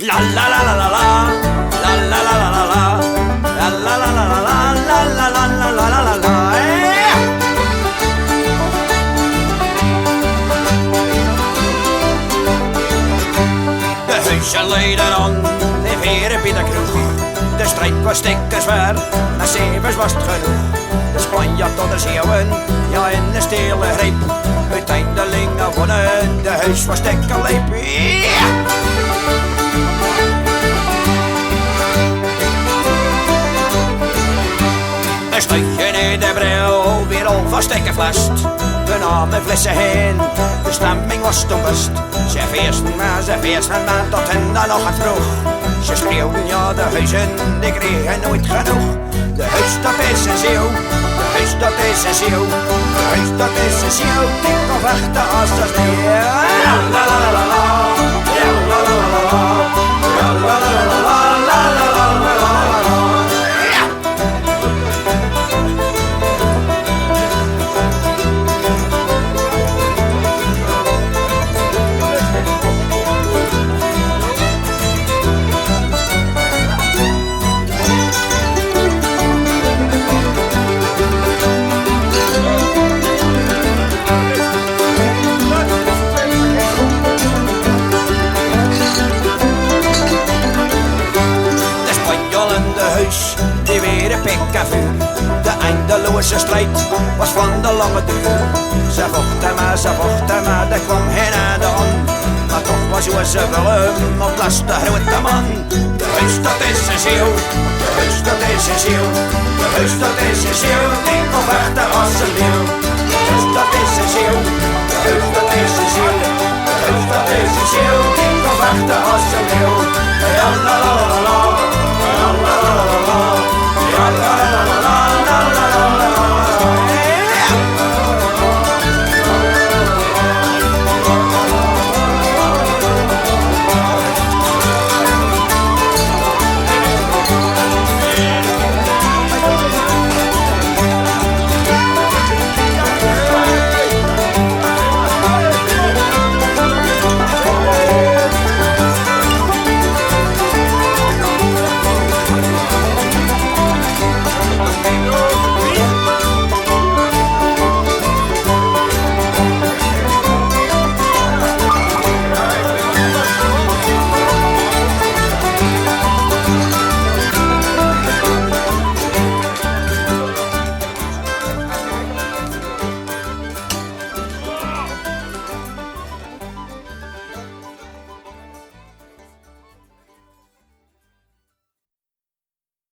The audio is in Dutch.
La la la la la la, la la la la la la, la la la la la la, la la la la la la la. De huizen leiden aan, de heren bij de kroeg. De strijd was stikken zwaar, na zevens was het genoeg. De Spanjaard tot de Zeeuwen, ja in de stille greep. Uiteindelijk wonnen, de huis was stikken leep. Yeah! Een stukje in de bril, weer al vast vast. We namen flessen heen, de stemming was toen best. Ze feesten maar tot hen dan nog het vroeg. Ze schreeuwden ja de huizen, die kregen nooit genoeg. De huis dat is een ziel, de huis dat is een ziel. De huis dat is een ziel, die kan wachten als de sneeuw. La la la la la, la la la la la, la la la la la, la la la la la. Die weer een pik en vuur. De eindeloze strijd was van de lange duur. Ze vochten maar, er kwam geen einde aan. Maar toch was hoe ze willen, op last de grote man. De huis dat is een ziel, de huis dat is een ziel. De huis dat is een ziel, die kon vechten als een leeuw. De huis dat is een ziel, de huis dat is een ziel. De huis dat is een ziel, die kon vechten als een leeuw.